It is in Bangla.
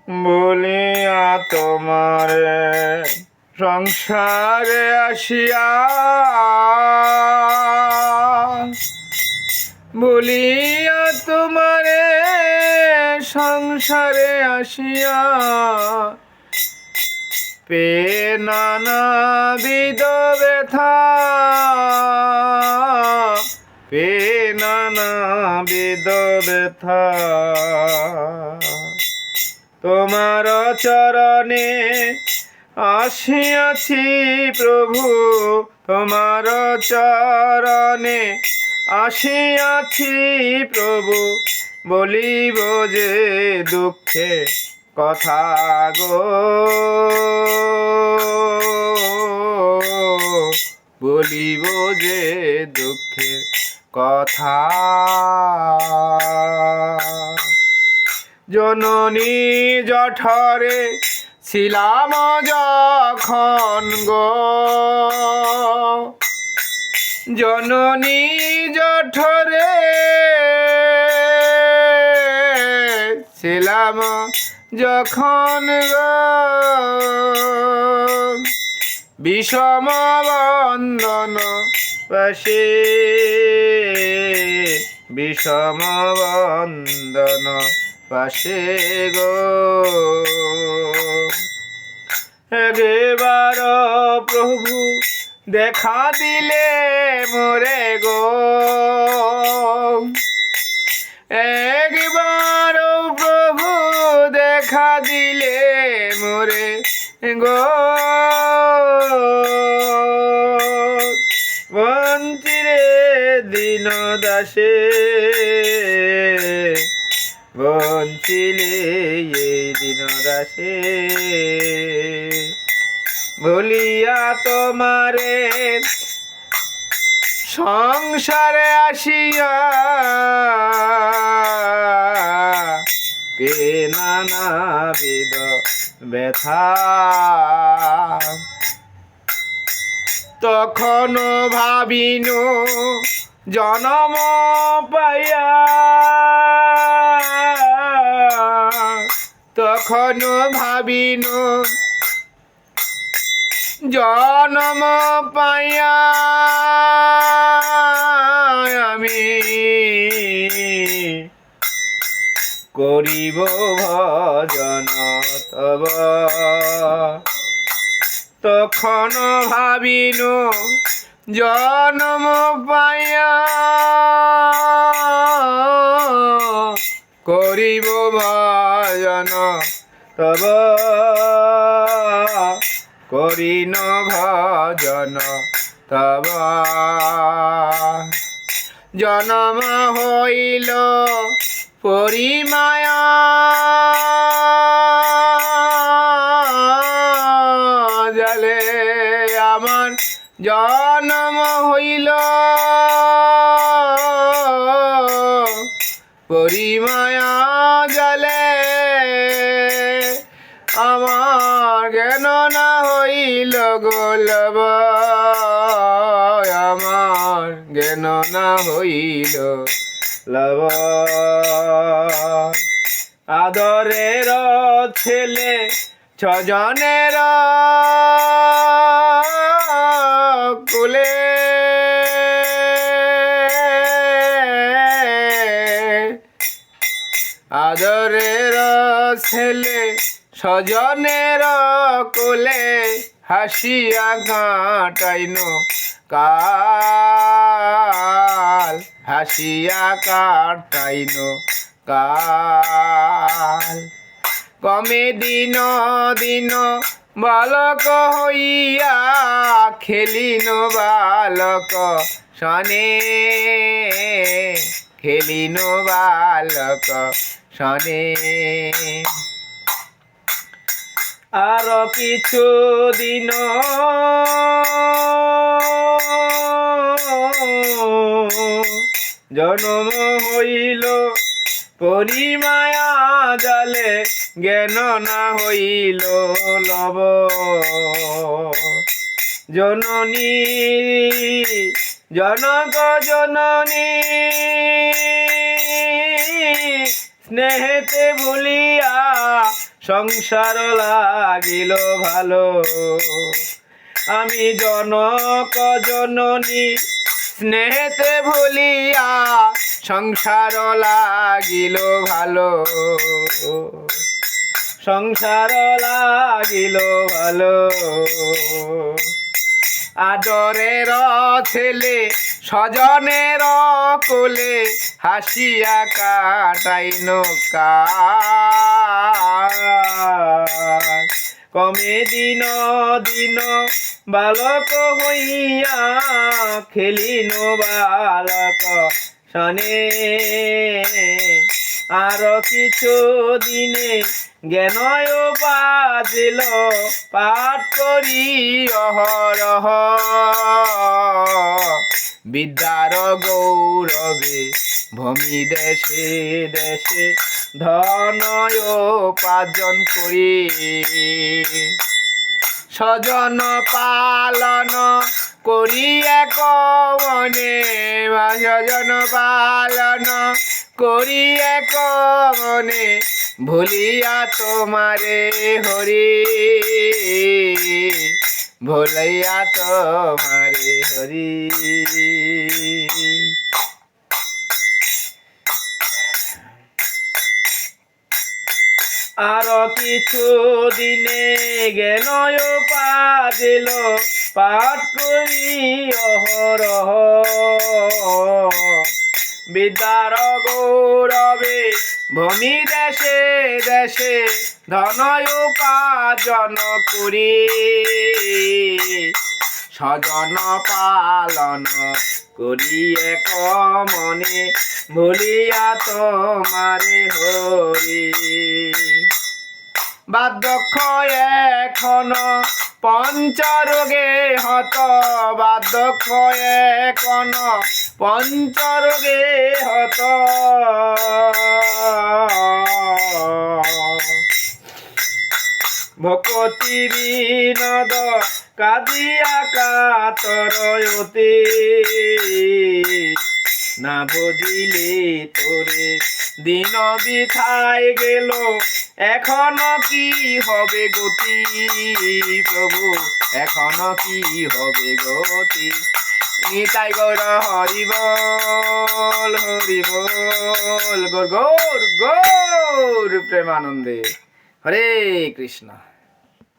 বলিয়া তোমারে সংসারে আসিয়া, বলিয়া তোমারে সংসারে আসিয়া, পে নানাবিধ ব্যথা, পে নানাবিধ ব্যথা। তোমার চরণে আসিয়াছি প্রভু, তোমার চরণে আসিয়াছি প্রভু, বলিব যে দুঃখে কথা গো, বলিব যে দুঃখের কথা। জননী জঠরে ছিলাম যখন গো, জননী জঠরে ছিলাম যখন গো, বিষম বন্ধন পাশে, বিষম বন্ধন পাশে গো। একবার প্রভু দেখা দিলে মোরে গো, একবার প্রভু দেখা দিলে মোরে গো, বঞ্চিরে দীন দাসে, বঞ্চিলে এই দীন দাসে, বলিয়া তোমারে সংসারে আসিয়া, পে নানাবিধ ব্যথা। তখন ভাবিনু জনম পাইয়া, তখন ভাবিনু জনম পাইয়া, আমি করিব ভজন তব। তখন ভাবিনু জনম পাইয়া, করিব ভজন তব, করিন ভজন তব। জনম হইল পরিমায়া, জালে আমার জনম হইল, পরিমায়া জালে আমার জ্ঞান না হইল গোলব, আমার জ্ঞান না হইল লব। আদরের ছেলে ছজনের কুলে, আদরের ছেলে স্বজনের কোলে, হাসিয়া কাটাইন কাল, হাসিয়া কাটাইন কাল। কমে দিন দিন বালক হইয়া, খেলিন বালক সনে, খেলিন বালক সনে। আর কিছু দিন জন্ম হইল পরিমায়া জালে, জ্ঞান না হইল লব। জননী জনক জননী স্নেহেতে ভুলিয়া সংসার লাগিল ভালো। আমি জনক জননী স্নেহেতে ভুলিয়া সংসার লাগিল ভালো। সংসার লাগিল ভালো। আদরের ছেলে স্বজনের কোলে হাসিয়া কাটাইন কাল। কমে দিন দিন বালক হইয়া খেলিন বালক সনে। আর কিছু দিনে জ্ঞানয় বাজিল পাঠ করি অহরহ। বিদ্যার গৌরবে ভূমি দেশে দেশে ধনয় উপার্জন করি। স্বজন পালন করি এক মনে। স্বজন পালন করি এক মনে ভুলিয়া তোমারে হরি। ভুলিয়া তোমারে হরি। আর কিছু দিনে জ্ঞানয় পাদিল পাঠ করি অহরহ। বিদ্যার গৌরবে ভূমি দেশে দেশে ধনয় উপার্জন করি। স্বজন পালন করি এক মনে ভুলিয়া তোমারে হরি। বার্ধক্য এখন পঞ্চরোগে হত। বার্ধক্য এখন পঞ্চরোগে হত। ভকতি বিনোদ কাঁদিয়া কাতরয়তে। না বুঝিলে তোরে দিন বিথায় গেল এখন কি হবে গতি। প্রভু এখন কি হবে গতি। নিতাই গৌর হরি বল হরি বল। গৌর গৌর গৌর প্রেমানন্দে হরে কৃষ্ণ।